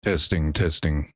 Testing, testing.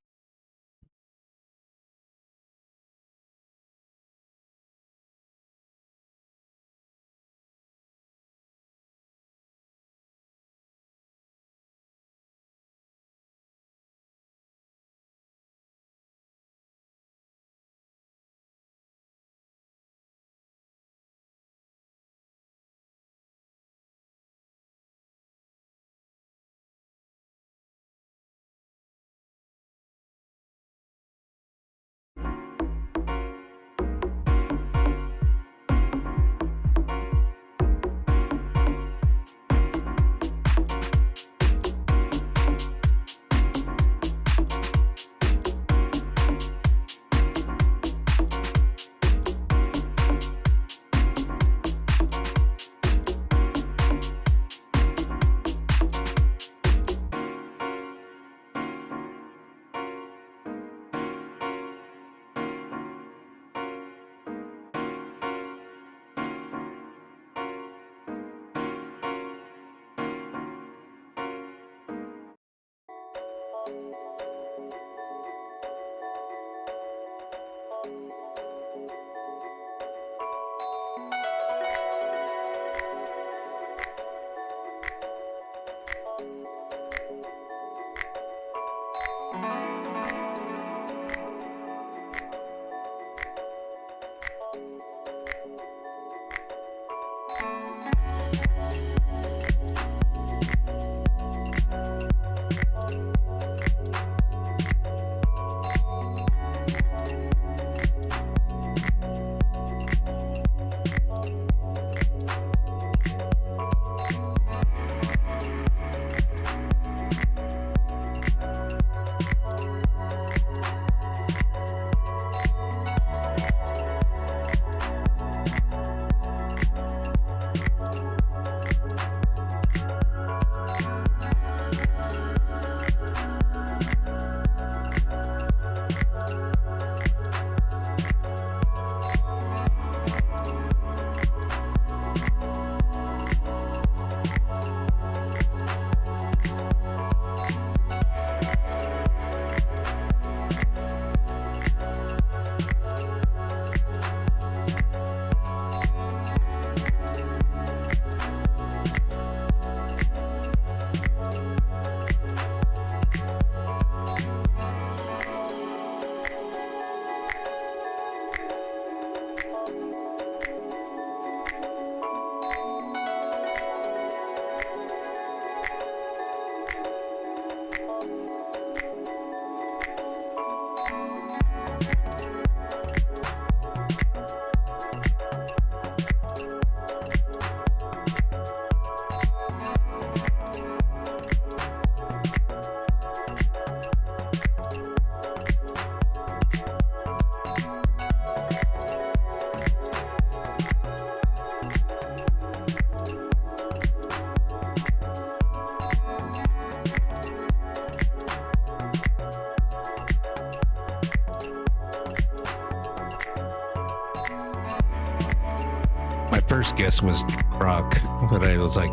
My first guess was Croc, but I was like,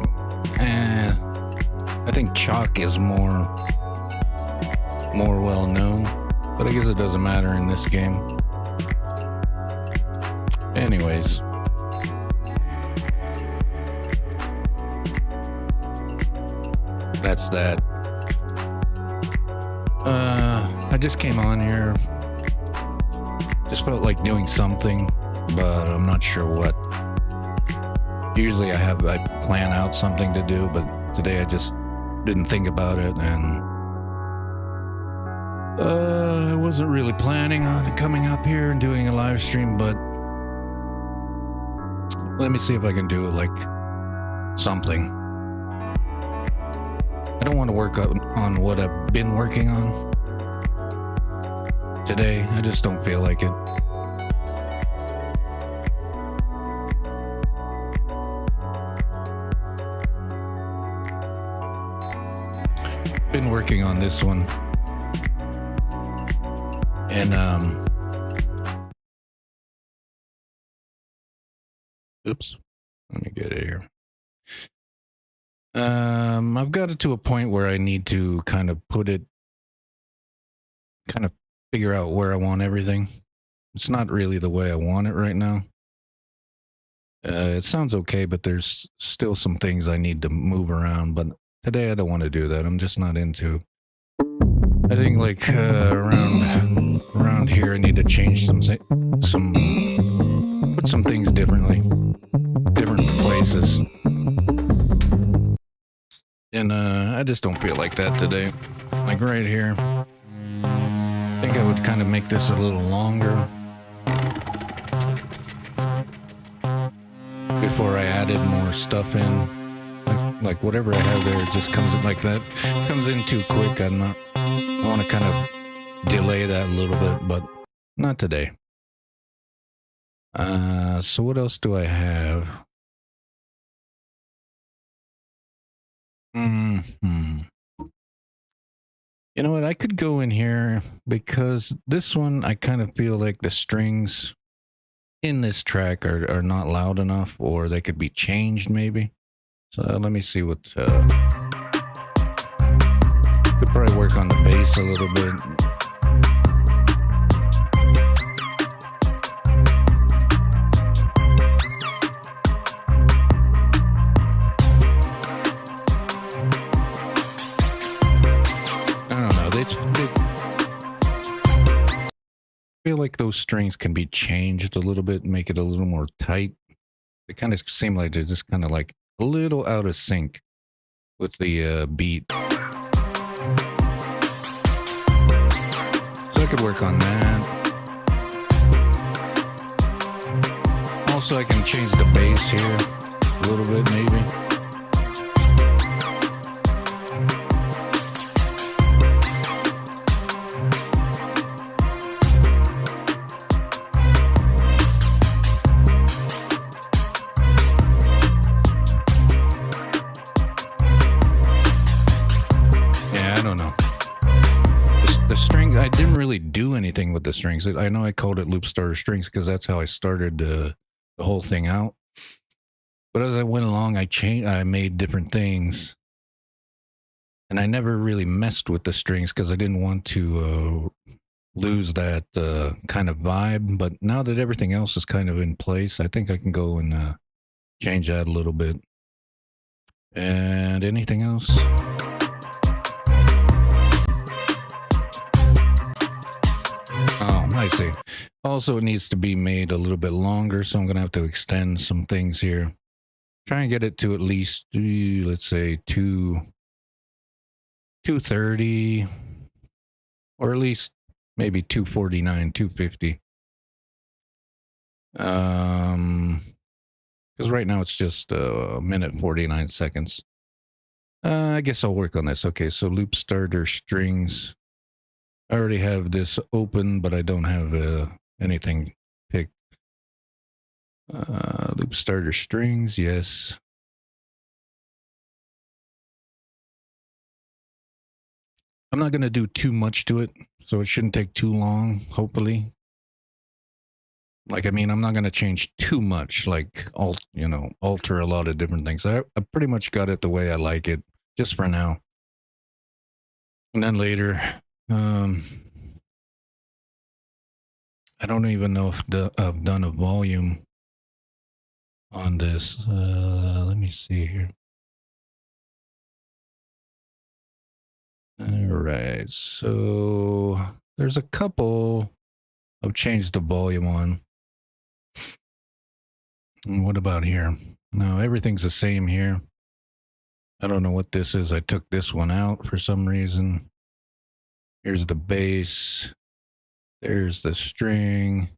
I think Chalk is more well known, but I guess it doesn't matter in this game. Anyways, that's that. I just came on here, just felt like doing something, but I'm not sure what. Usually I plan out something to do, but today I just didn't think about it, and I wasn't really planning on coming up here and doing a live stream, but let me see if I can do it like something. I don't want to work on what I've been working on today. I just don't feel like it. Been working on this one, and oops, let me get it here. I've got it to a point where I need to kind of put it kind of figure out where I want everything. It's not really the way I want it right now. It sounds okay, but there's still some things I need to move around. But today I don't want to do that. I'm just not into. I think like around here I need to change some put some things differently, different places. And I just don't feel like that today. Like right here. I think I would kind of make this a little longer before I added more stuff in. Like whatever I have there just comes in like that. Comes in too quick. I want to kind of delay that a little bit, but not today. So what else do I have? You know what? I could go in here because this one, I kind of feel like the strings in this track are not loud enough, or they could be changed maybe. So let me see what. Could probably work on the bass a little bit. I don't know. They feel like those strings can be changed a little bit, make it a little more tight. They kind of seem like they're just kind of like a little out of sync with the beat. So I could work on that. Also, I can change the bass here a little bit, maybe. I didn't really do anything with the strings. I know I called it loop starter strings because that's how I started the whole thing out. But as I went along, I made different things, and I never really messed with the strings because I didn't want to lose that kind of vibe. But now that everything else is kind of in place, I think I can go and change that a little bit. And anything else? Oh, I see. Also, it needs to be made a little bit longer, so I'm going to have to extend some things here. Try and get it to at least, let's say, 230, or at least maybe 249, 250. Because right now it's just a minute 49 seconds. I guess I'll work on this. Okay, so loop starter strings. I already have this open, but I don't have anything picked. Loop starter strings, yes. I'm not going to do too much to it, so it shouldn't take too long, hopefully. Like, I mean, I'm not going to change too much, like, alter a lot of different things. I pretty much got it the way I like it, just for now. And then later, I don't even know if I've done a volume on this. Let me see here. All right, so there's a couple I've changed the volume on. And what about here? No, everything's the same here. I don't know what this is. I took this one out for some reason. Here's the bass. There's the string.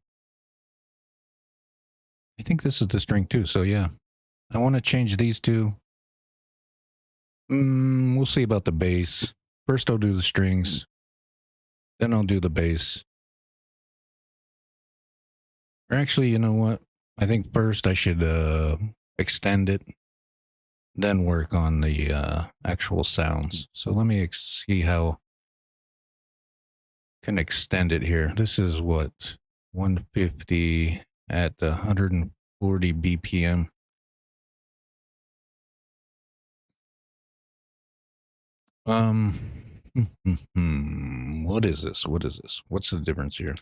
I think this is the string too. So yeah, I want to change these two. We'll see about the bass. First I'll do the strings. Then I'll do the bass. Or actually, you know what? I think first I should extend it. Then work on the actual sounds. So let me see how can extend it here. This is what, 150 at 140 BPM. What is this? What is this? What's the difference here?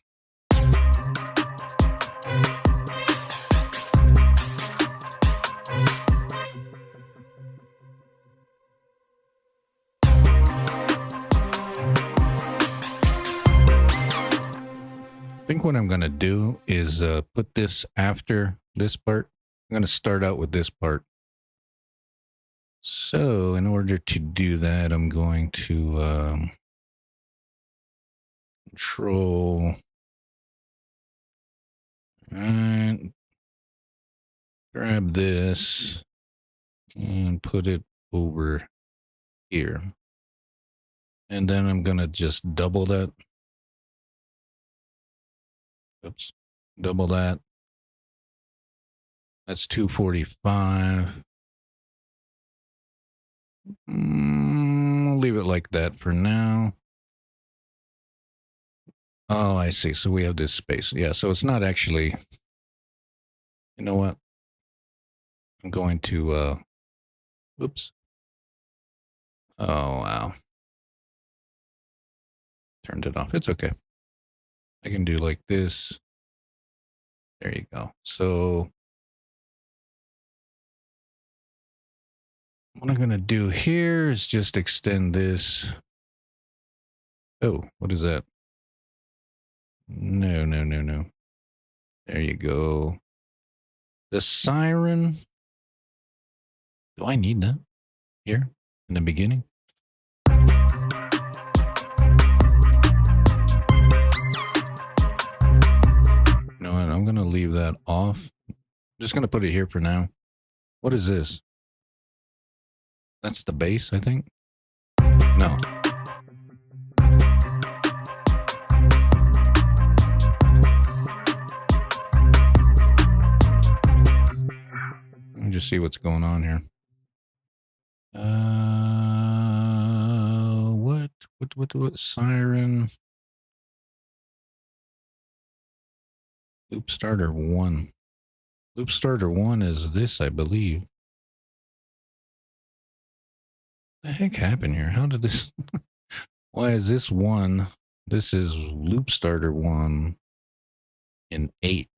I think what I'm going to do is put this after this part. I'm going to start out with this part. So in order to do that, I'm going to control and grab this and put it over here. And then I'm going to just double that. Oops. Double that. That's 245. I'll leave it like that for now. Oh, I see. So we have this space. Yeah, so it's not actually... You know what? I'm going to... Oops. Oh, wow. Turned it off. It's okay. I can do like this. There you go. So what I'm going to do here is just extend this. Oh, what is that? No. There you go. The siren. Do I need that here in the beginning? You know what? I'm going to leave that off. I'm just going to put it here for now. What is this? That's the bass, I think. No. Let me just see what's going on here. What? Siren. Loop starter 1. Loop starter 1 is this, I believe. What the heck happened here? How did this... Why is this 1? This is loop starter 1 in 8.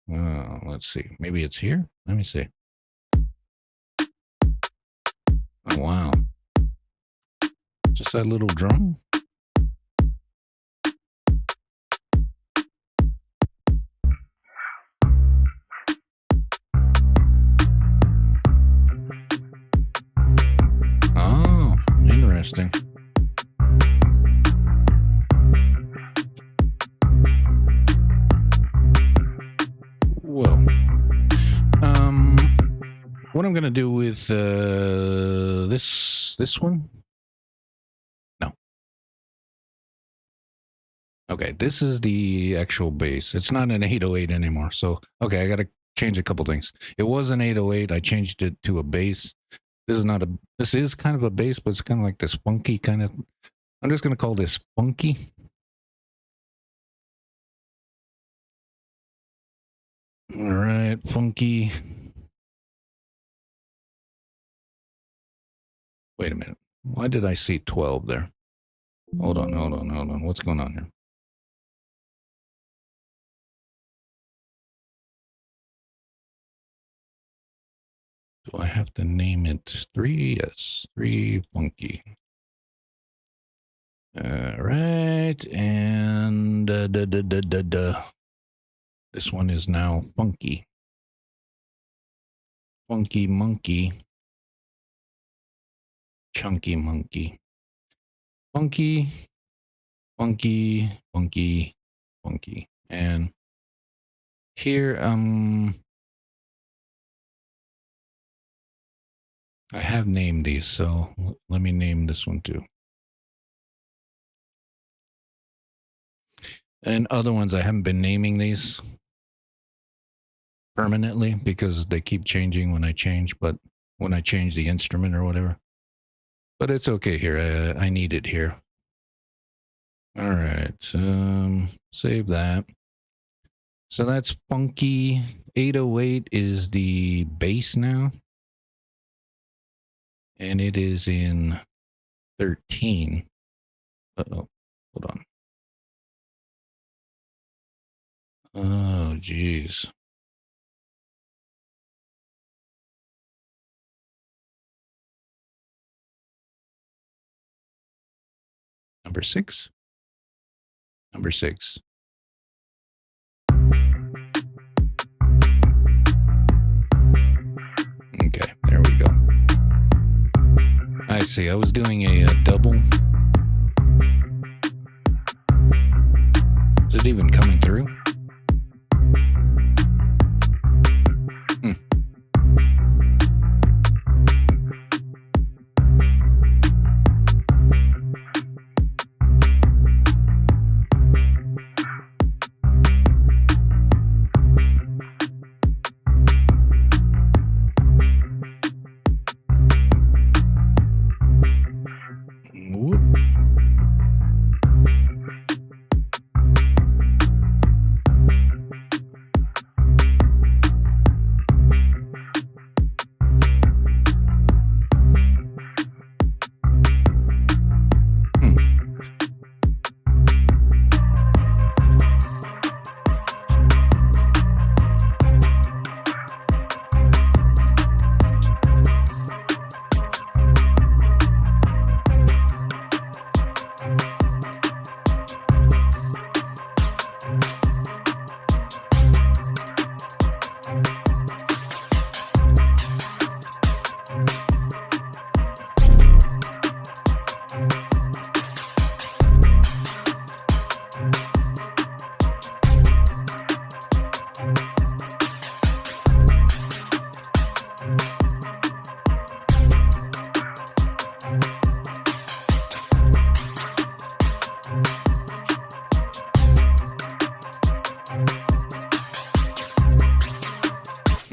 Let's see. Maybe it's here? Let me see. Oh, wow. Just that little drum? Oh, interesting. Whoa. What I'm gonna do with this one? No. Okay, this is the actual bass. It's not an 808 anymore. So okay, I gotta change a couple things. It was an 808. I changed it to a bass. This is not a. This is kind of a bass, but it's kind of like this funky kind of. I'm just gonna call this funky. All right, funky. Wait a minute. Why did I see 12 there? Hold on. What's going on here? Do I have to name it 3? Yes, 3 funky. All right, and this one is now funky. Funky monkey. Chunky monkey. Funky. And here, I have named these, so let me name this one too. And other ones, I haven't been naming these permanently because they keep changing when I change, but when I change the instrument or whatever. But it's okay here. I need it here. All right. Save that. So that's funky. 808 is the bass now. And it is in 13. Uh-oh. Hold on. Oh, geez. Number 6. Number 6. Okay, there we go. I see. I was doing a double. Is it even coming through? Whoop.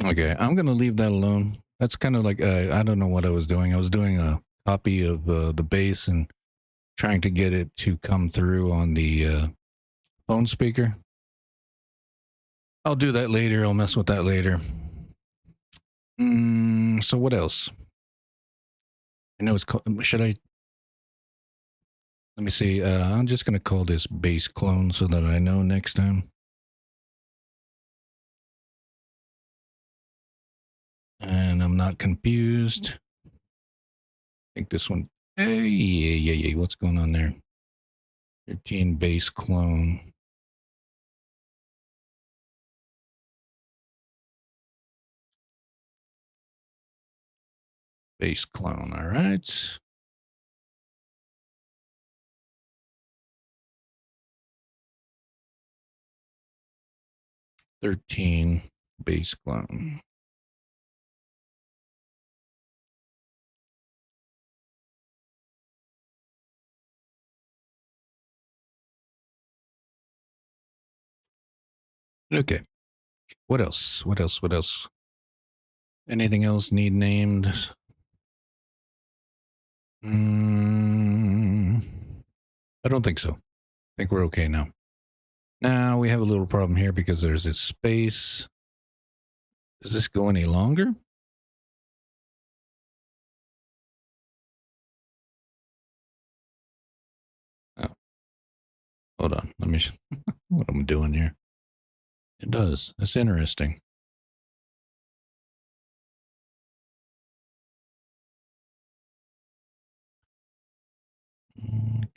Okay, I'm going to leave that alone. That's kind of like, I don't know what I was doing. I was doing a copy of the bass and trying to get it to come through on the phone speaker. I'll do that later. I'll mess with that later. So what else? I know it's called, should I? Let me see. I'm just going to call this bass clone so that I know next time. And I'm not confused. I think this one. Hey, yeah. What's going on there? 13 bass clone. Bass clone. All right. "13 bass clone." Okay. What else? What else? Anything else need named? I don't think so. I think we're okay now. Now we have a little problem here because there's this space. Does this go any longer? Oh. Hold on. Let me what I'm doing here. It does. That's interesting.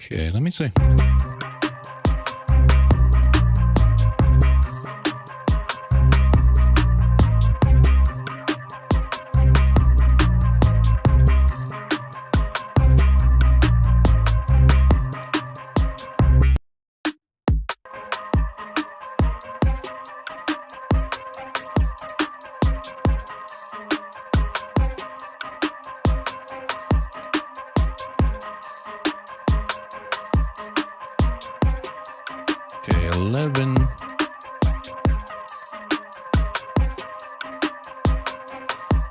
Okay, let me see. Okay, 11.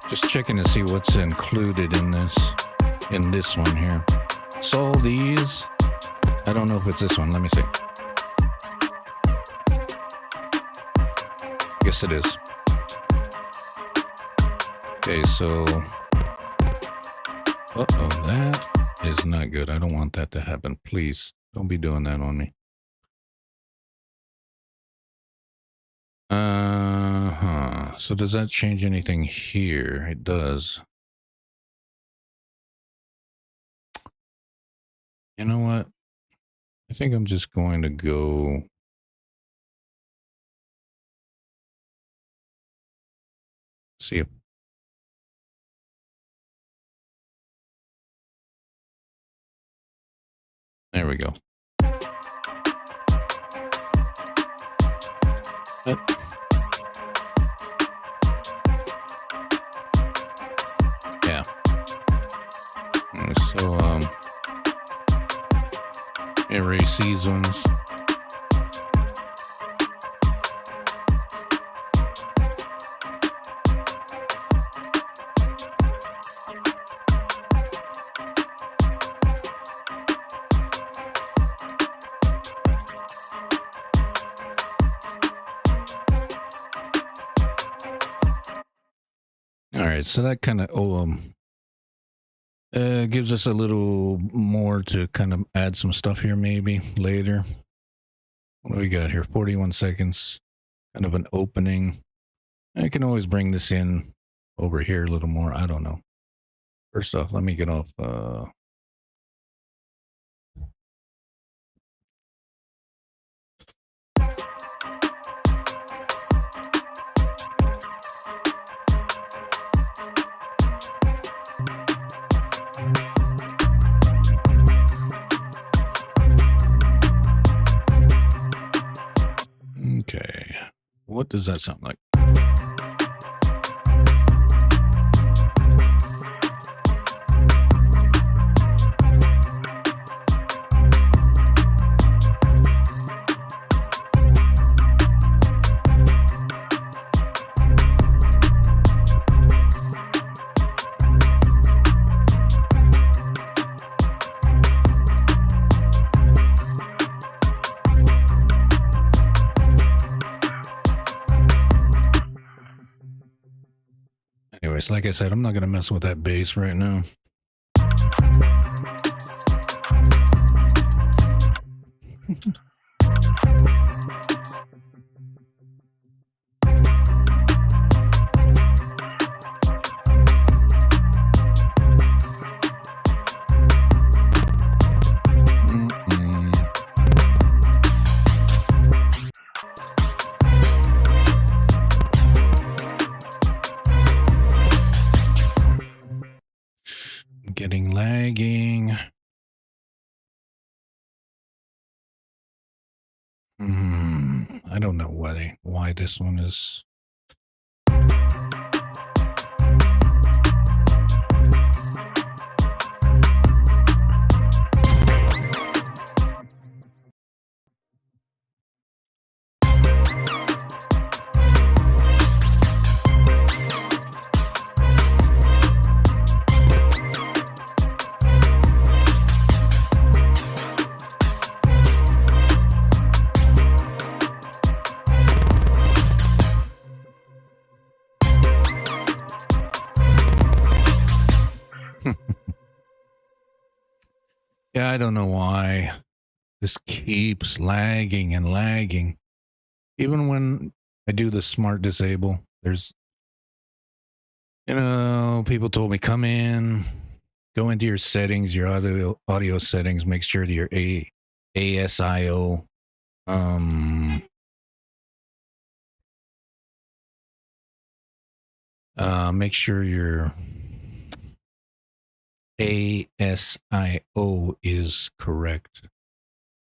Just checking to see what's included in this one here. So all these, I don't know if it's this one. Let me see. Yes, it is. Okay, so, that, is not good. I don't want that to happen. Please don't be doing that on me. So does that change anything here? It does. You know what? I think I'm just going to go. See if. There we go. Yeah. So, erase seasons. All right, so that kind of gives us a little more to kind of add some stuff here maybe later. What do we got here? 41 seconds, kind of an opening. I can always bring this in over here a little more. I don't know. First off, let me get off. Okay. What does that sound like? Anyways, like I said, I'm not going to mess with that bass right now. Getting lagging. I don't know why this one is. Yeah, I don't know why this keeps lagging and lagging. Even when I do the smart disable, there's, people told me come in, go into your settings, your audio settings, make sure that your ASIO, make sure your ASIO is correct,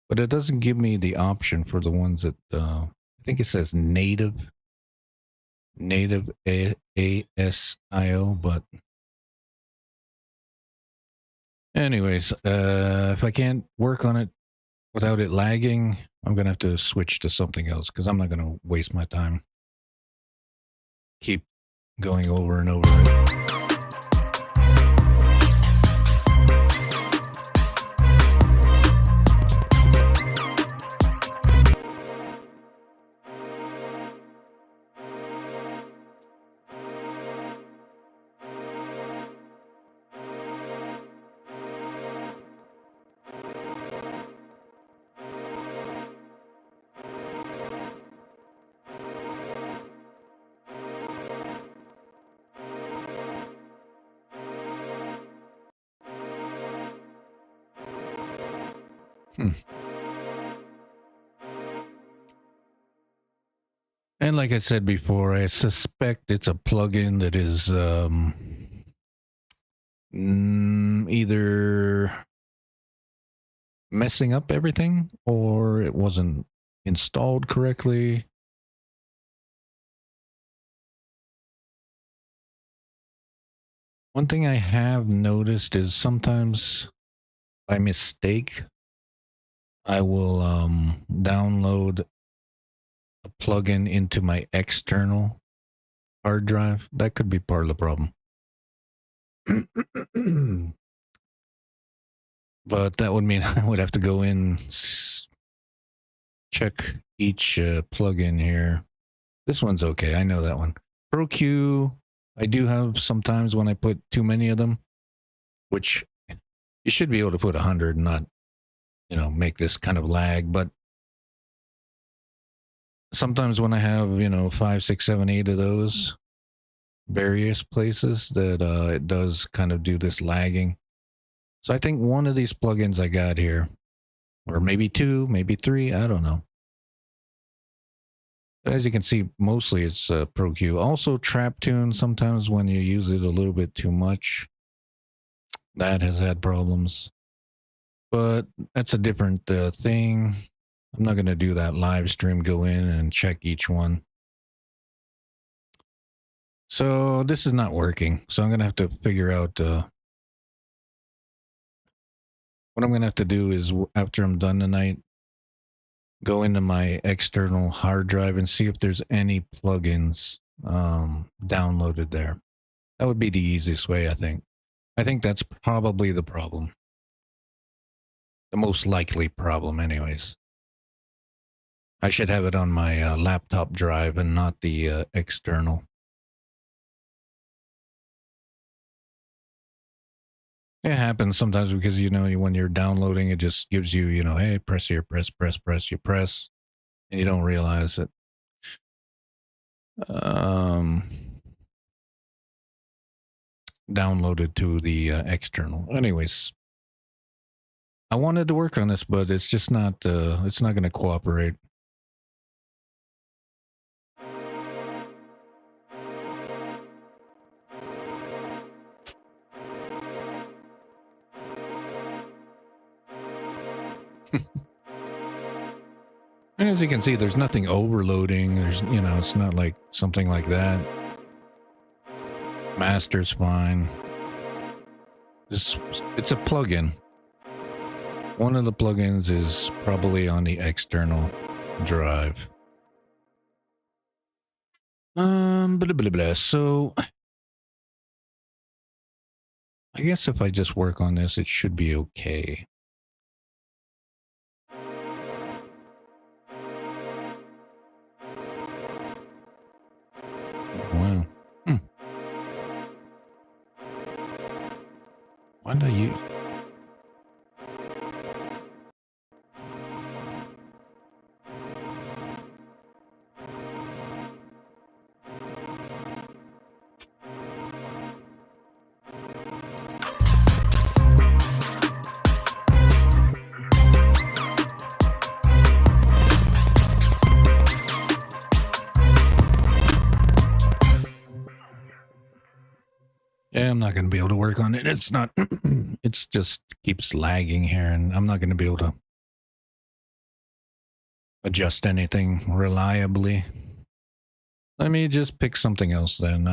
but it doesn't give me the option for the ones that I think it says native ASIO. But anyways, if I can't work on it without it lagging, I'm gonna have to switch to something else because I'm not gonna waste my time keep going over and over it. And like I said before, I suspect it's a plugin that is either messing up everything or it wasn't installed correctly. One thing I have noticed is sometimes by mistake, I will download a plugin into my external hard drive. That could be part of the problem. But that would mean I would have to go in, check each plugin here. This one's okay. I know that one. ProQ, I do have sometimes when I put too many of them, which you should be able to put 100 and not, you know, make this kind of lag. But sometimes when I have, you know, 5, 6, 7, 8 of those various places that it does kind of do this lagging. So I think one of these plugins I got here, or maybe 2, maybe 3, I don't know. But as you can see, mostly it's ProQ. Also Trap Tune, sometimes when you use it a little bit too much, that has had problems. But that's a different thing. I'm not going to do that live stream, go in and check each one. So this is not working. So I'm going to have to figure out what I'm going to have to do is after I'm done tonight, go into my external hard drive and see if there's any plugins downloaded there. That would be the easiest way, I think. I think that's probably the problem. The most likely problem anyways. I should have it on my laptop drive and not the external. It happens sometimes because, you know, when you're downloading, it just gives you, you know, hey, press here, press, you press, and you don't realize it. Downloaded to the external. Anyways, I wanted to work on this, but it's just not, it's not going to cooperate. And as you can see, there's nothing overloading. There's, you know, it's not like something like that. Master's fine. It's a plugin. One of the plugins is probably on the external drive. Blah, blah, blah. So I guess if I just work on this, it should be okay. Wow. Why did I use... Yeah, I'm not going to be able to work on it. It's not, it's just keeps lagging here, and I'm not going to be able to adjust anything reliably. Let me just pick something else then.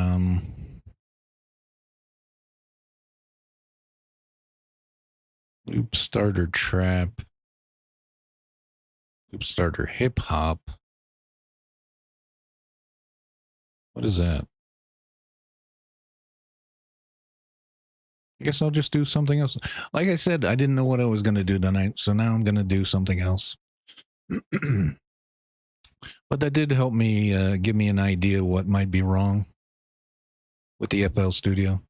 Loop starter trap. Loop starter hip hop. What is that? I guess I'll just do something else. Like I said, I didn't know what I was going to do tonight, so now I'm going to do something else. But that did help me give me an idea what might be wrong with the FL Studio.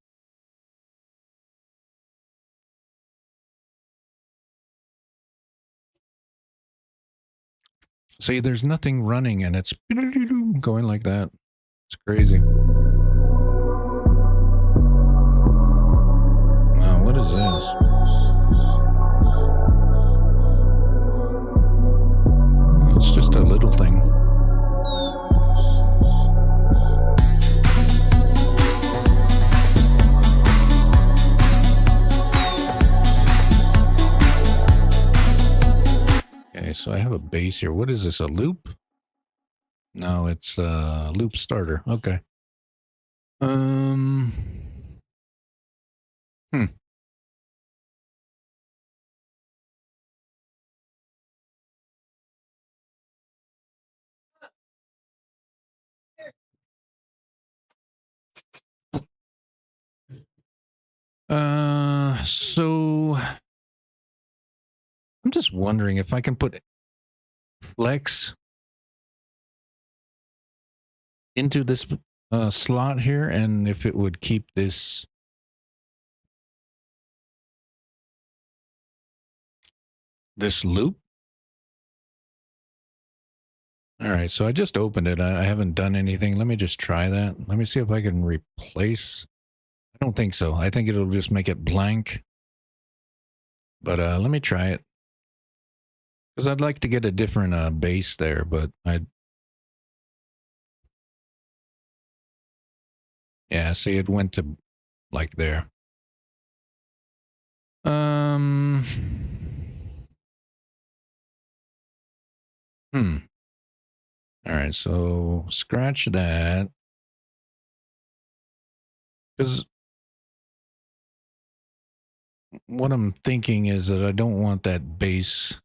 See, there's nothing running and it's going like that. It's crazy. Wow, what is this? just a little thing. Okay, so I have a base here. What is this, a loop? No, it's a loop starter. Okay. Hmm. So I'm just wondering if I can put flex into this slot here, and if it would keep this loop. All right, so I just opened it. I haven't done anything. Let me just try that. Let me see if I can replace. I don't think so. I think it'll just make it blank. But let me try it. Because I'd like to get a different base there, but yeah, see, it went to like there. Hmm. All right, so scratch that. Because what I'm thinking is that I don't want that base,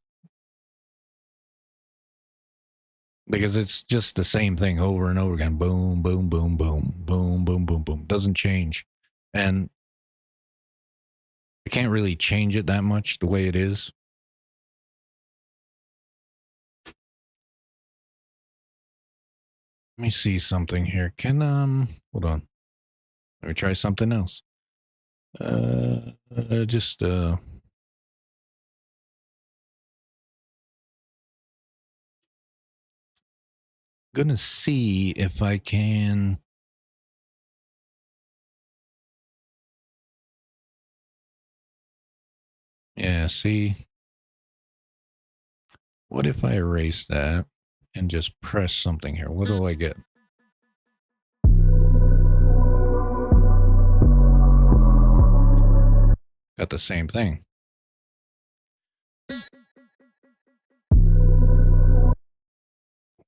because it's just the same thing over and over again. Boom, boom, boom, boom, boom, boom, boom, boom. Doesn't change. And I can't really change it that much the way it is. Let me see something here. Hold on. Let me try something else. Just gonna see if I can. Yeah, see. What if I erase that and just press something here? What do I get? Got the same thing.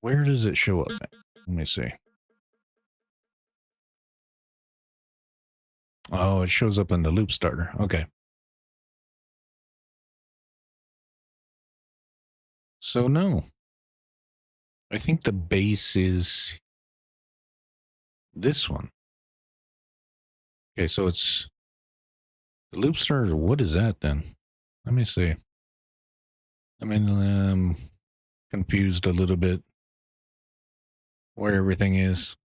Where does it show up at? Let me see. Oh, it shows up in the loop starter. Okay. So no. I think the base is this one. Okay, so it's the loop starter. What is that then? Let me see. I mean, I'm confused a little bit where everything is.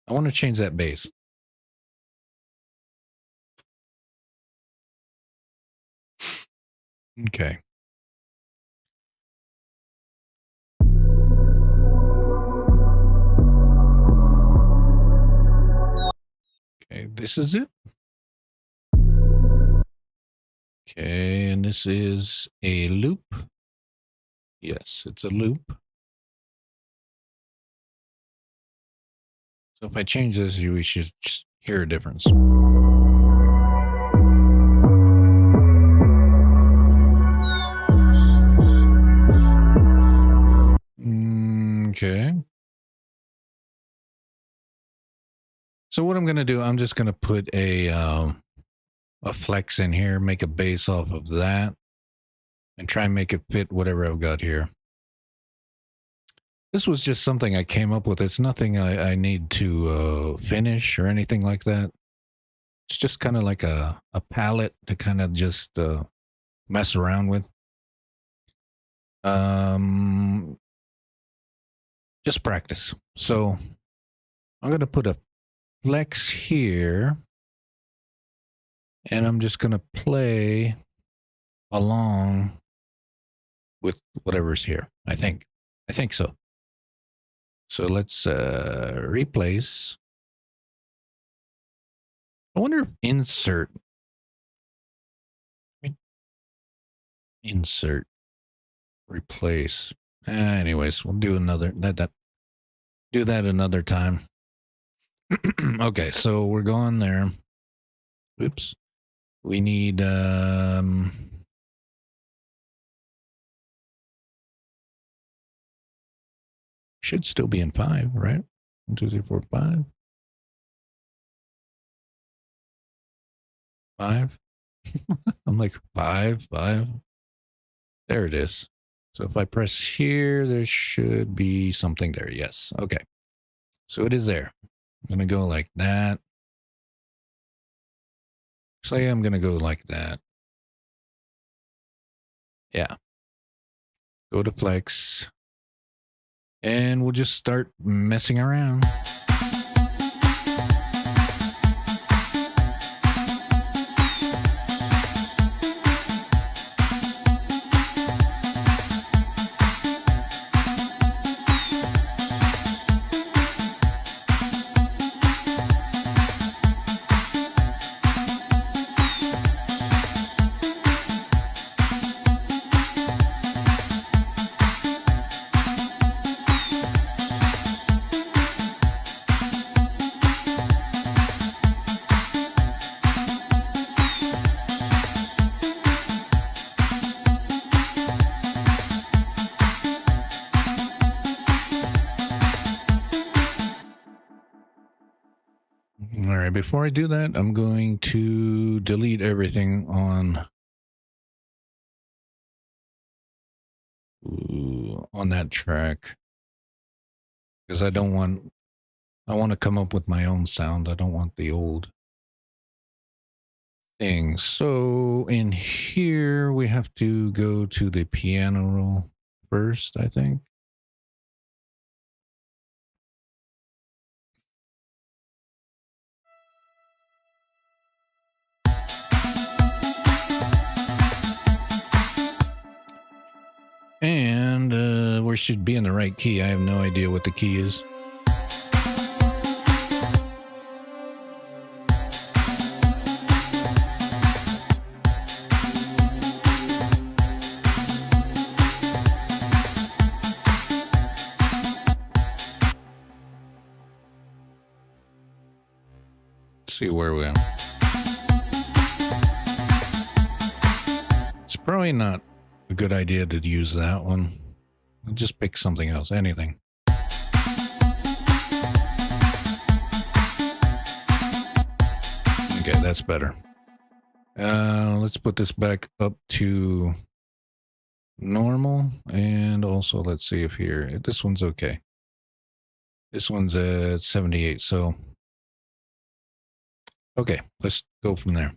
I want to change that base. Okay. Okay, this is it. Okay, and this is a loop. Yes, it's a loop. So if I change this, we should just hear a difference. Okay. So what I'm going to do, I'm just going to put a flex in here, make a base off of that, and try and make it fit whatever I've got here. This was just something I came up with. It's nothing I need to finish or anything like that. It's just kind of like a palette to kind of just mess around with. Just practice. So I'm going to put a flex here, and I'm just going to play along with whatever's here. I think so. So let's replace. I wonder if insert. replace. Anyways, we'll do another do that another time. Okay, so we're going there. Oops. We need should still be in 5, right? 1, 2, 3, 4, 5. 5. I'm like 5. There it is. So if I press here, there should be something there. Yes. Okay. So it is there. I'm going to go like that. Say I'm going to go like that. Yeah. Go to flex. And we'll just start messing around. All right, before I do that, I'm going to delete everything on that track because I want to come up with my own sound. I don't want the old thing. So in here, we have to go to the piano roll first, I think. And we should be in the right key. I have no idea what the key is. Let's see where we are. It's probably not a good idea to use that one. I'll just pick something else, anything. Okay, that's better. Let's put this back up to normal, and also let's see if here, this one's okay. This one's at 78, so okay, let's go from there.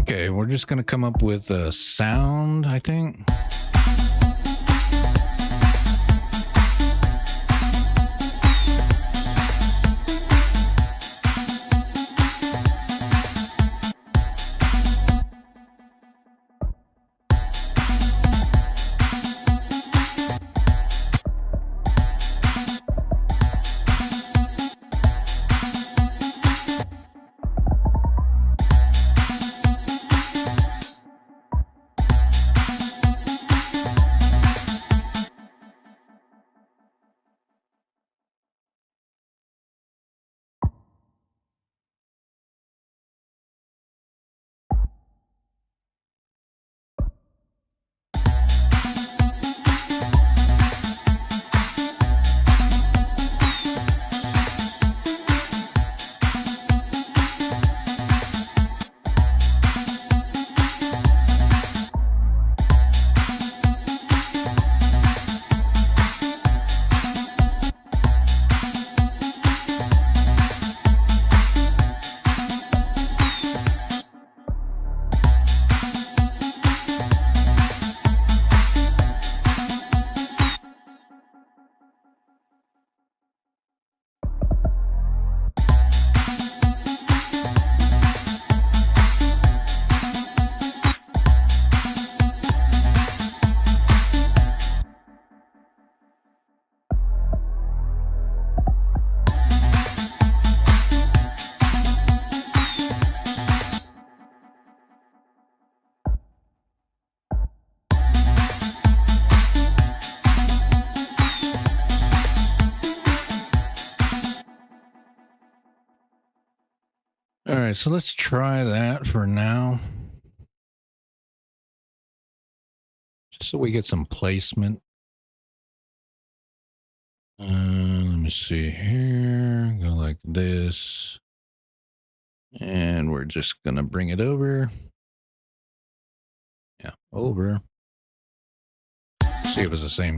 Okay, we're just going to come up with a sound, I think. right, so let's try that for now. Just so we get some placement. Let me see here. Go like this. And we're just going to bring it over. Yeah, over. See if it's the same.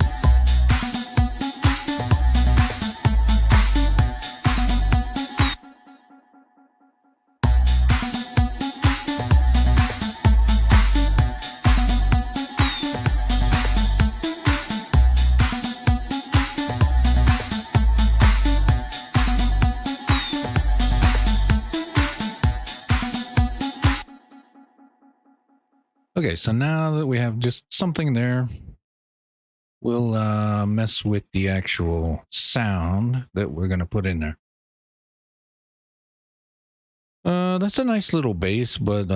Okay, so now that we have just something there, we'll mess with the actual sound that we're going to put in there. That's a nice little bass, but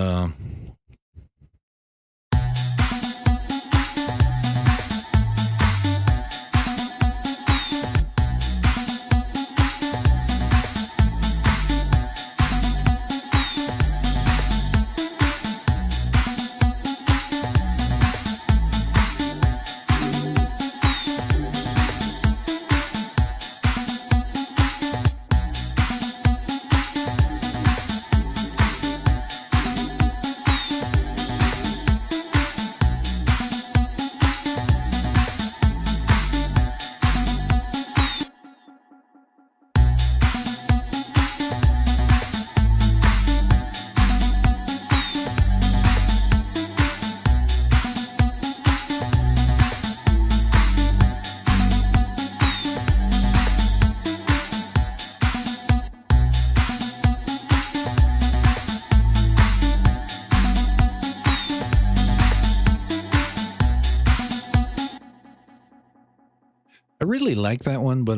I really like that one, but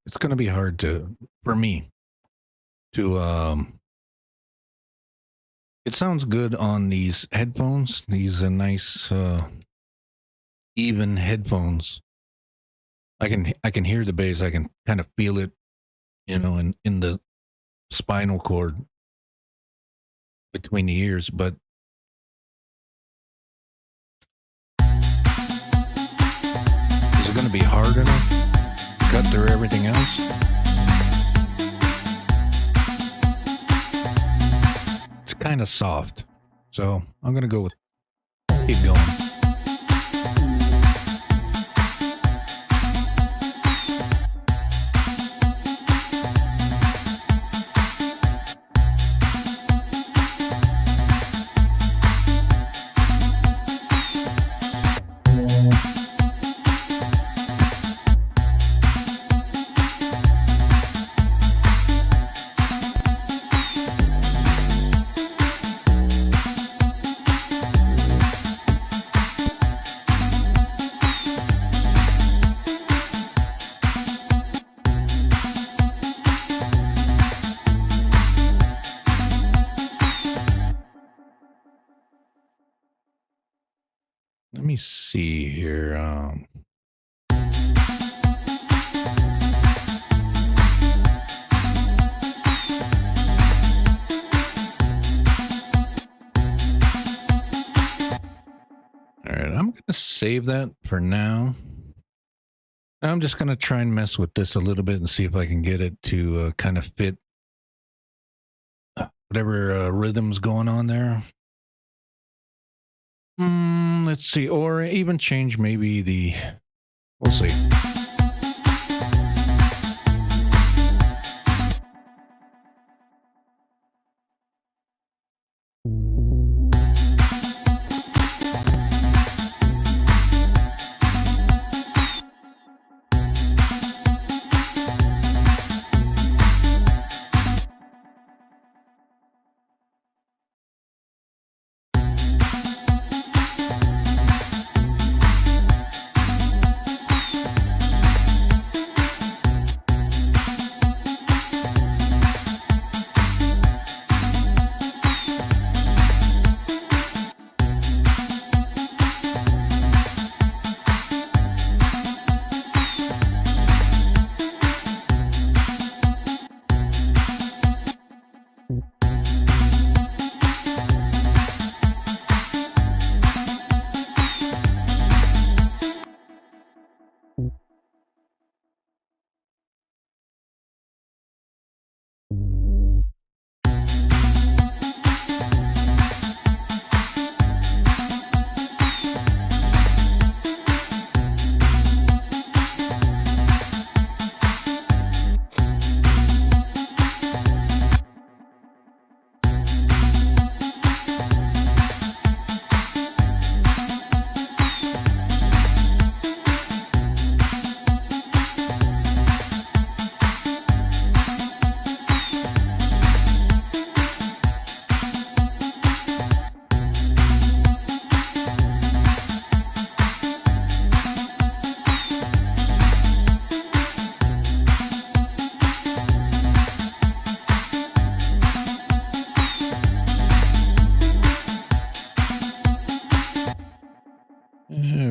it's going to be hard for me to it sounds good on these headphones, these nice even headphones. I can hear the bass, I can kind of feel it, you know, in the spinal cord between the ears, but is it going to be hard enough to cut through everything else? It's kind of soft, so I'm going to go with keep going. Let me see here. All right, I'm going to save that for now. I'm just going to try and mess with this a little bit and see if I can get it to kind of fit whatever rhythm's going on there. Let's see, or even change maybe the, we'll see.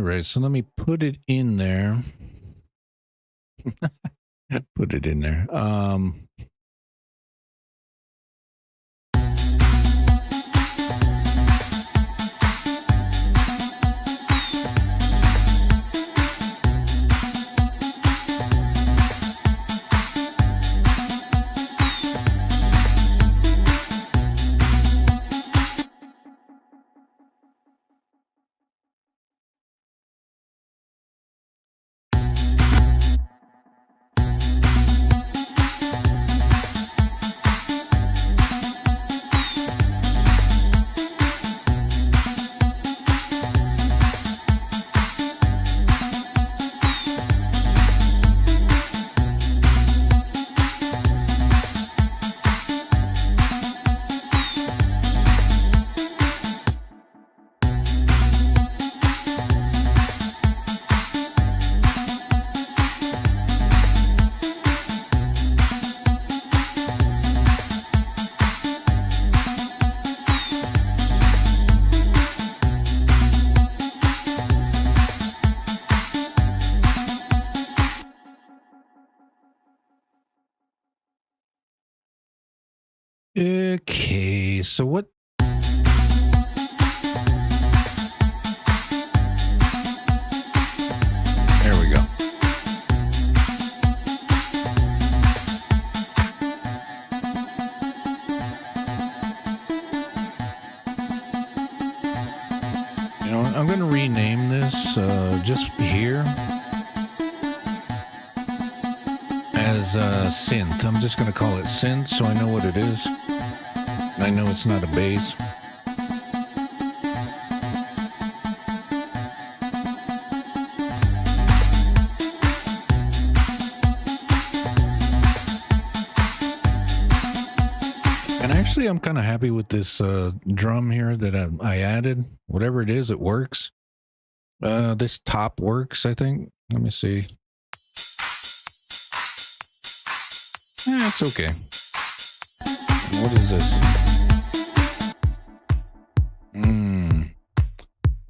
right, so let me put it in there. Put it in there. Okay, so what? There we go. You know, I'm going to rename this just here as synth. I'm just going to call it synth so I know what it is. And I know it's not a bass. And actually, I'm kind of happy with this drum here that I added. Whatever it is, it works. This top works, I think. Let me see. It's okay. What is this?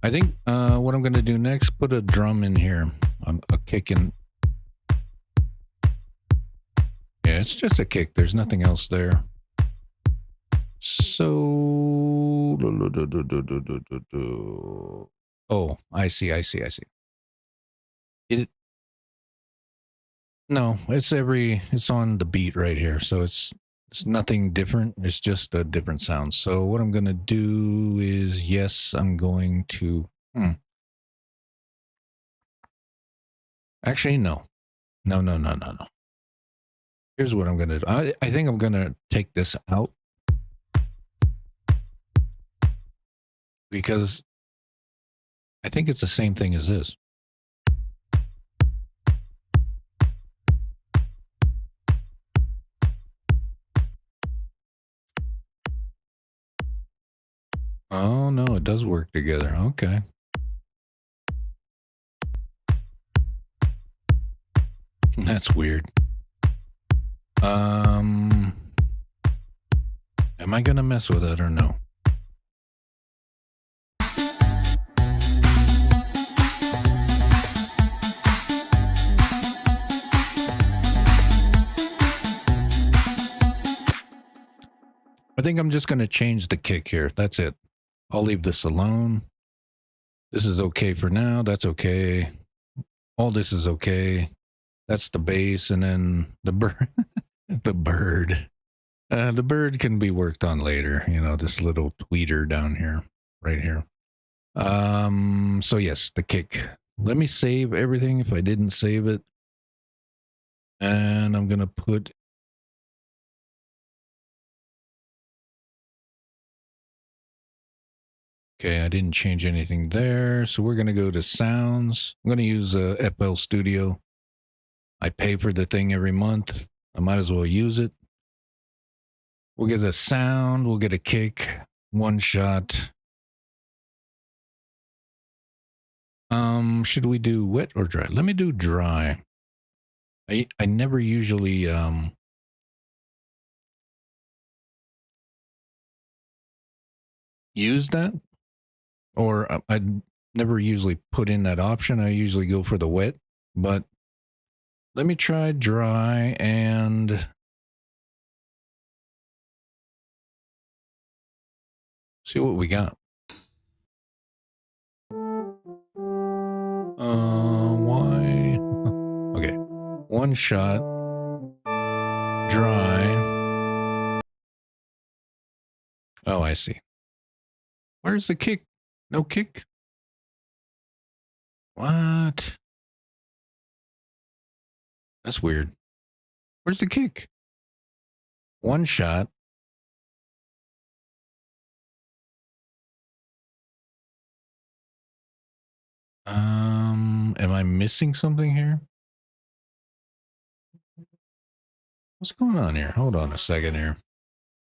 I think what I'm going to do next, put a drum in here. A kick in. Yeah, it's just a kick. There's nothing else there. So, oh, I see. No, it's on the beat right here. So it's nothing different. It's just a different sound. So what I'm going to do is, yes, I'm going to, actually, no. Here's what I'm going to do. I think I'm going to take this out. Because I think it's the same thing as this. Oh, no, it does work together. Okay. That's weird. Am I going to mess with it or no? I think I'm just going to change the kick here. That's it. I'll leave this alone. This is okay for now. That's okay. All this is okay. That's the bass, and then the bird. The bird. The bird can be worked on later. You know, this little tweeter down here, right here. So yes, the kick. Let me save everything if I didn't save it. And I'm going to put. Okay, I didn't change anything there. So we're going to go to sounds. I'm going to use FL Studio. I pay for the thing every month. I might as well use it. We'll get a sound. We'll get a kick. One shot. Should we do wet or dry? Let me do dry. I never usually use that, or never usually put in that option. I usually go for the wet, but let me try dry and see what we got. Why? Okay. One shot. Dry. Oh, I see. Where's the kick? No kick? What? That's weird. Where's the kick? One shot. Am I missing something here? What's going on here? Hold on a second here.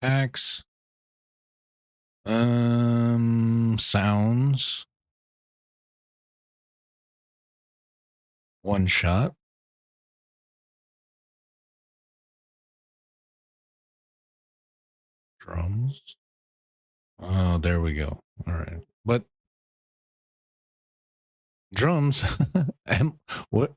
Packs. Sounds. One shot. Drums. Oh, there we go. All right. But drums. What?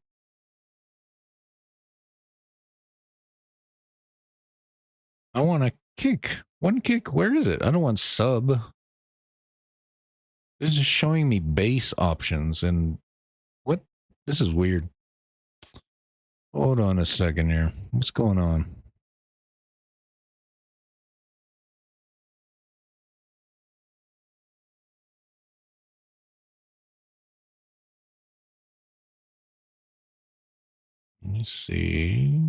I want a kick. One kick. Where is it? I don't want sub. This is showing me bass options and what? This is weird. Hold on a second here. What's going on? Let me see.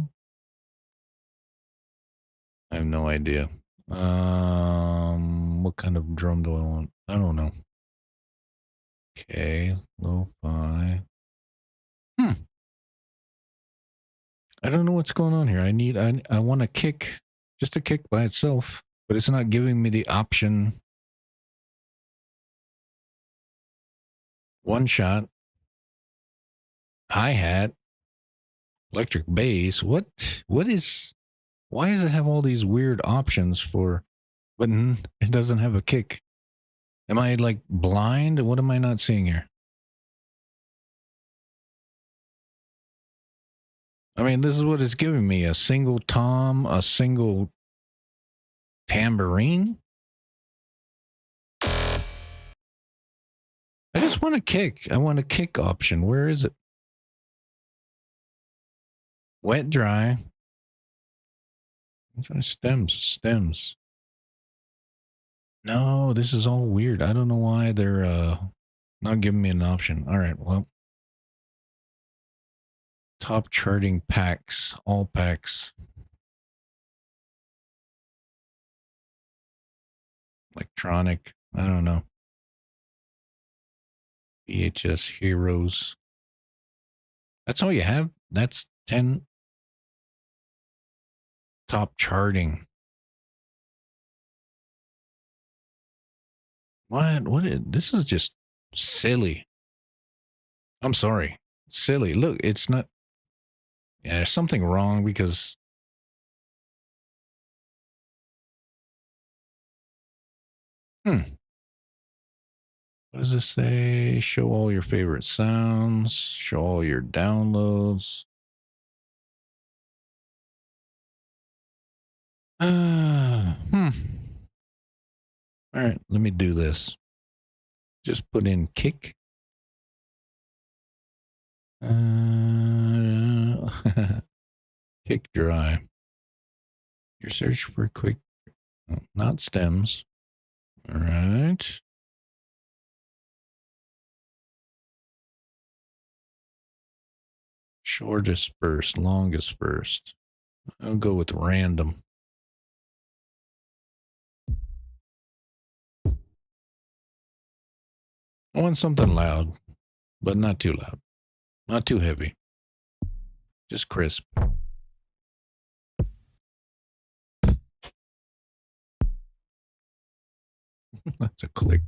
I have no idea. What kind of drum do I want? I don't know. Okay, lo-fi. I don't know what's going on here. I want a kick, just a kick by itself, but it's not giving me the option. One shot, hi-hat, electric bass. What is, why does it have all these weird options for, but it doesn't have a kick? Am I like blind? What am I not seeing here? I mean, this is what it's giving me. A single tom, a single tambourine. I just want a kick. I want a kick option. Where is it? Wet, dry. I'm trying stems. No, this is all weird. I don't know why they're not giving me an option. All right, well. Top charting packs, all packs. Electronic, I don't know. VHS Heroes. That's all you have? That's 10 top charting. This is just silly. I'm sorry. Silly. Look, it's not. Yeah, there's something wrong because. What does this say? Show all your favorite sounds. Show all your downloads. All right, let me do this. Just put in kick. Kick dry. Your search for quick, not stems. All right. Shortest first, longest first. I'll go with random. I want something loud, but not too loud. Not too heavy. Just crisp. That's a click.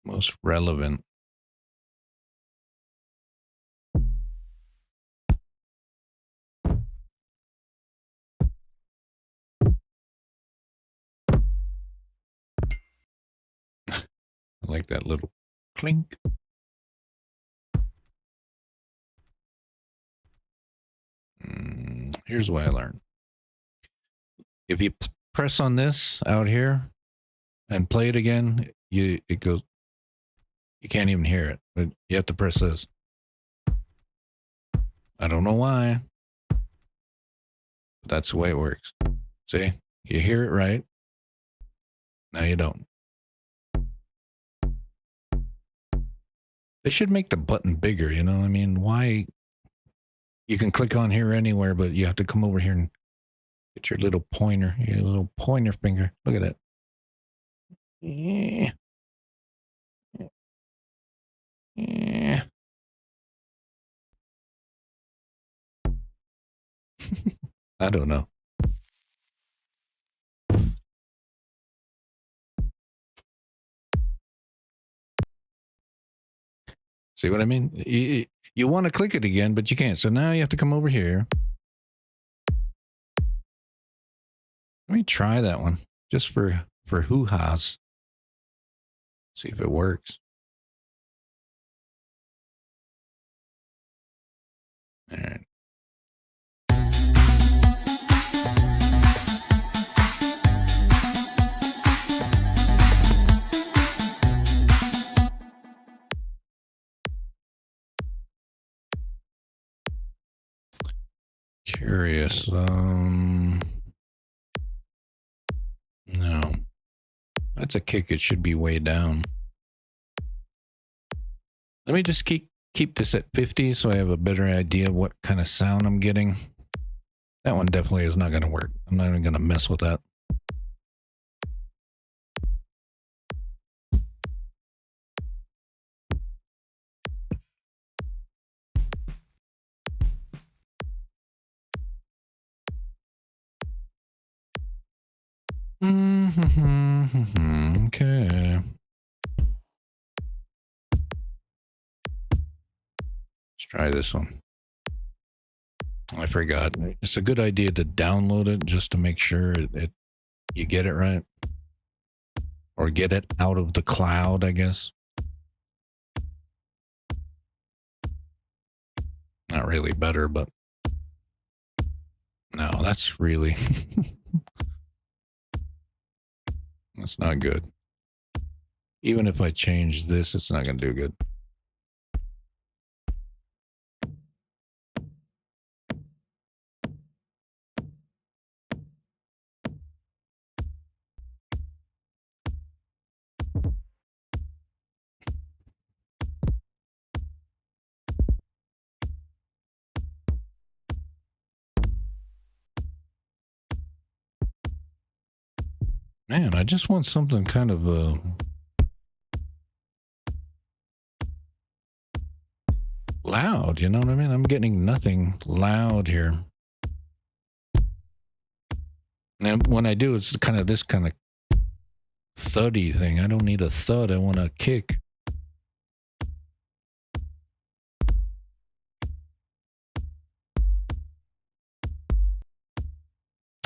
Most relevant. I like that little clink. Here's what I learned. If you press on this out here and play it again, it goes. You can't even hear it. But you have to press this. I don't know why. But that's the way it works. See? You hear it right. Now you don't. They should make the button bigger, you know? I mean, why? You can click on here anywhere, but you have to come over here and get your little pointer finger. Look at that. Yeah. Yeah. I don't know. See what I mean? You want to click it again, but you can't. So now you have to come over here. Let me try that one just for hoo-has. See if it works. All right. Curious. No. That's a kick. It should be way down. Let me just keep this at 50 so I have a better idea of what kind of sound I'm getting. That one definitely is not going to work. I'm not even going to mess with that. Okay. Let's try this one. I forgot. It's a good idea to download it just to make sure you get it right. Or get it out of the cloud, I guess. Not really better, but no, that's really that's not good. Even if I change this, it's not going to do good. Man, I just want something kind of loud, you know what I mean? I'm getting nothing loud here. And when I do, it's kind of this kind of thuddy thing. I don't need a thud. I want a kick.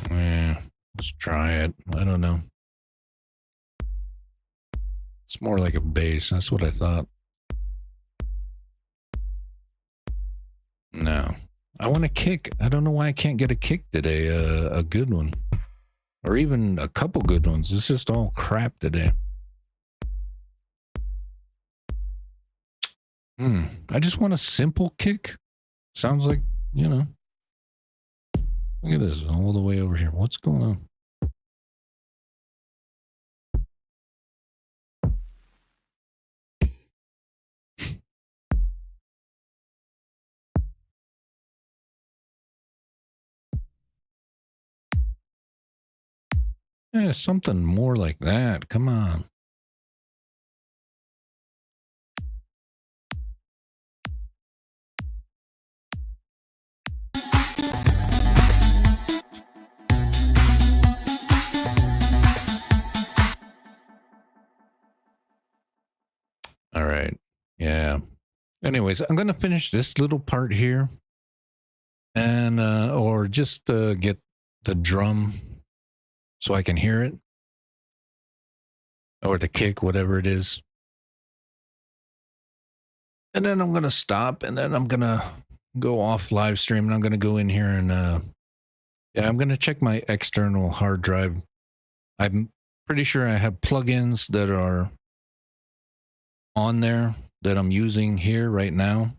Yeah, let's try it. I don't know. It's more like a bass. That's what I thought. No. I want a kick. I don't know why I can't get a kick today. A good one. Or even a couple good ones. It's just all crap today. I just want a simple kick. Sounds like, you know. Look at this. All the way over here. What's going on? Yeah, something more like that. Come on. All right. Yeah. Anyways, I'm going to finish this little part here. And, or just get the drum so I can hear it. Or the kick, whatever it is. And then I'm going to stop, and then I'm going to go off live stream, and I'm going to go in here and, yeah, I'm going to check my external hard drive. I'm pretty sure I have plugins that are on there that I'm using here right now.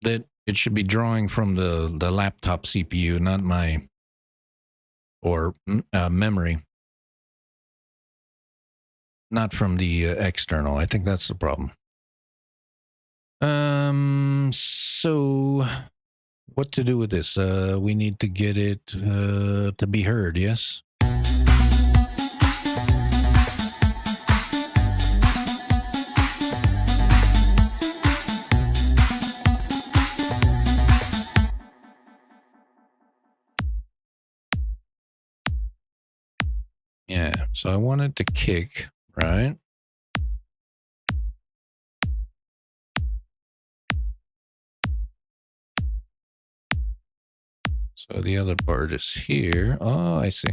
That it should be drawing from the laptop CPU, not my, or memory. Not from the external. I think that's the problem. So what to do with this? We need to get it to be heard, yes? Yeah, so I want it to kick, right? So the other part is here. Oh, I see.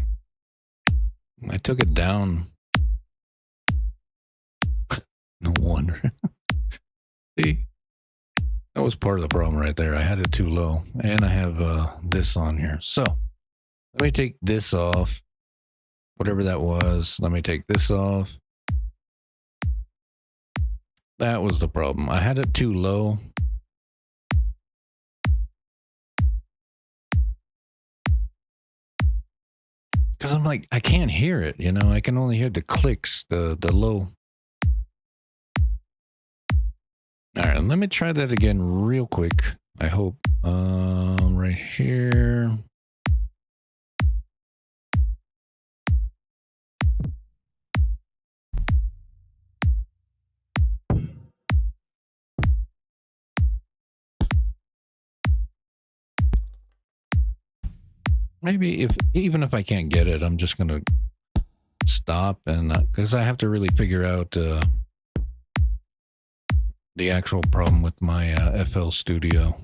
I took it down. No wonder. See? That was part of the problem right there. I had it too low. And I have this on here. So, let me take this off. Whatever that was. Let me take this off. That was the problem. I had it too low. Because I'm like, I can't hear it, you know? I can only hear the clicks, the low. All right, let me try that again real quick. I hope. Right here. Maybe even if I can't get it, I'm just gonna stop, and because I have to really figure out the actual problem with my FL Studio.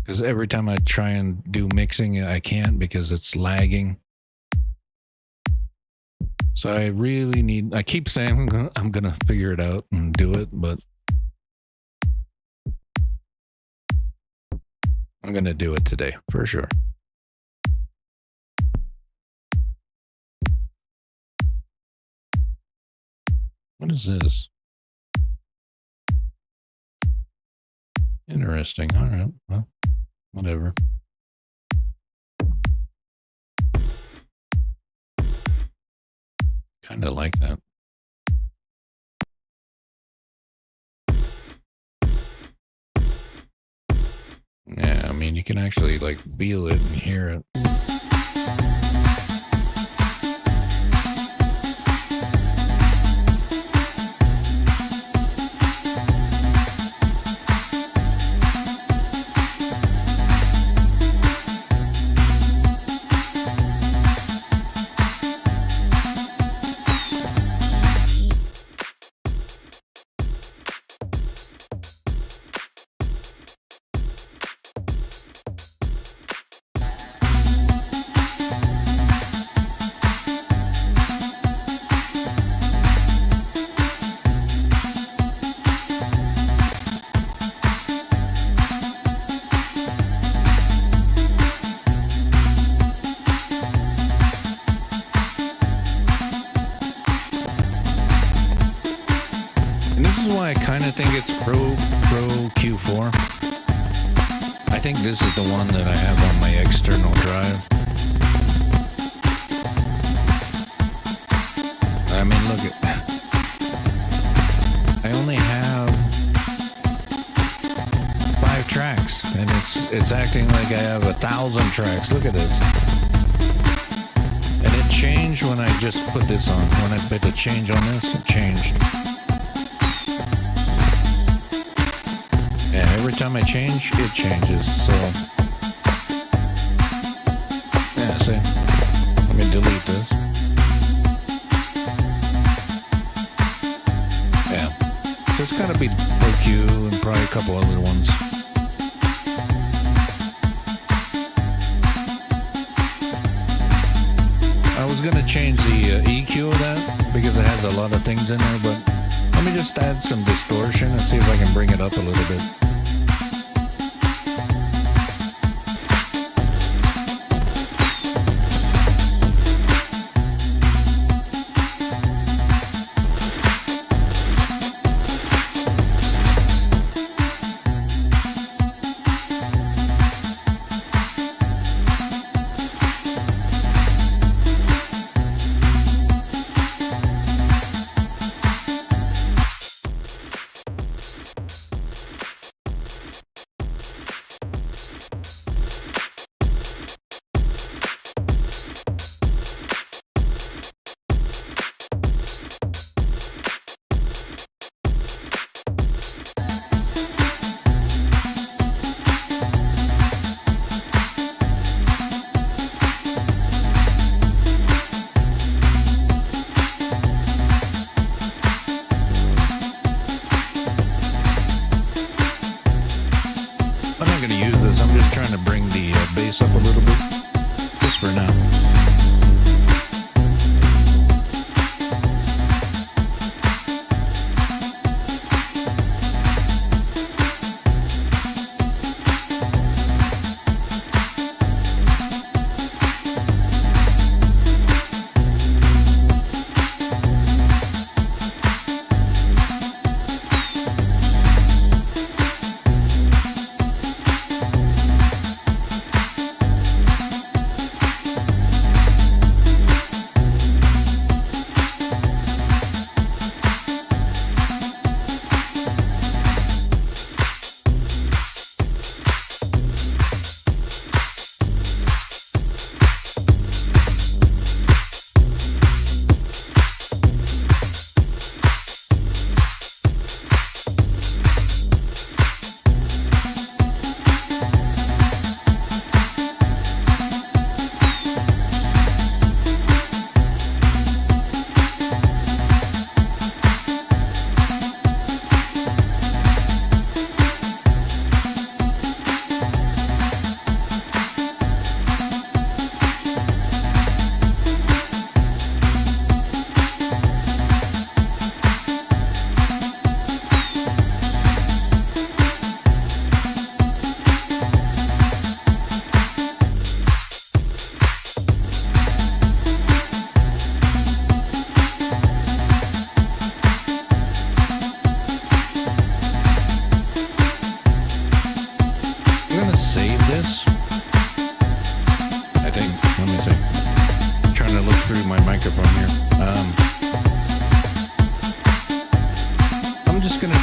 Because every time I try and do mixing, I can't because it's lagging. So I really need. I keep saying I'm gonna figure it out and do it, but I'm gonna do it today for sure. What is this? Interesting. All right. Well, whatever. Kind of like that. Yeah, I mean, you can actually like feel it and hear it. This is the one that I have on my external drive. I mean, look at. I only have 5 tracks, and it's acting like I have 1,000 tracks. Look at this. And it changed when I just put this on. When I put the change on this, it changed. Yeah, every time I change, it changes, so... Yeah, see? Let me delete this. Yeah. So it's gotta be OQ and probably a couple other ones. I was gonna change the EQ of that because it has a lot of things in there, but let me just add some distortion and see if I can bring it up a little bit. Up a little bit, just for now.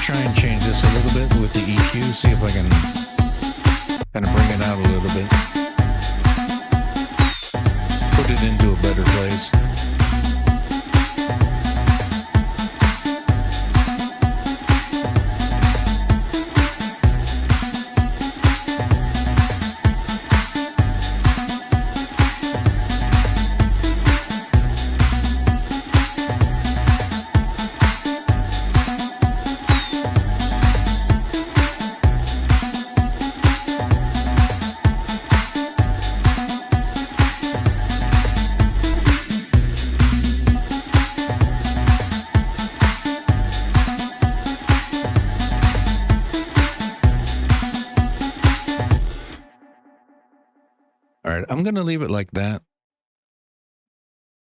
Try and change this a little bit with the EQ, see if I can kind of bring it out a little bit. Put it into a better place. All right, I'm going to leave it like that.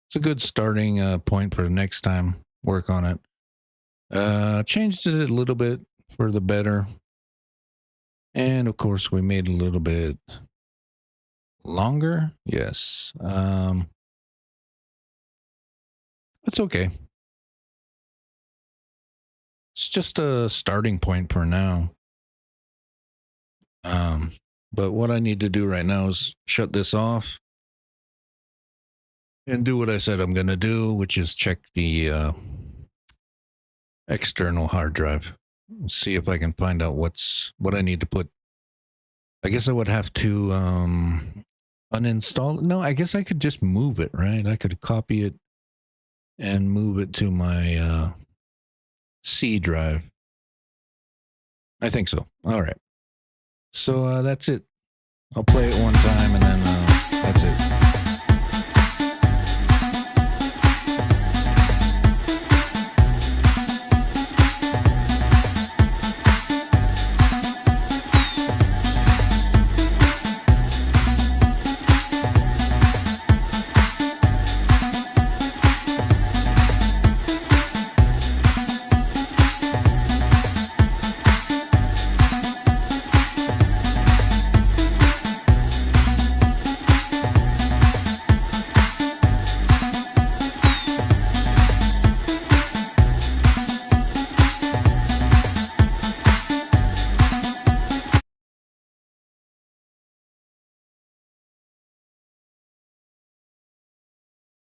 It's a good starting point for the next time. Work on it. Changed it a little bit for the better. And of course, we made it a little bit longer. Yes. It's okay. It's just a starting point for now. But what I need to do right now is shut this off and do what I said I'm going to do, which is check the external hard drive. See if I can find out what I need to put. I guess I would have to uninstall it. No, I guess I could just move it, right? I could copy it and move it to my C drive. I think so. All right. So that's it. I'll play it one time and then that's it.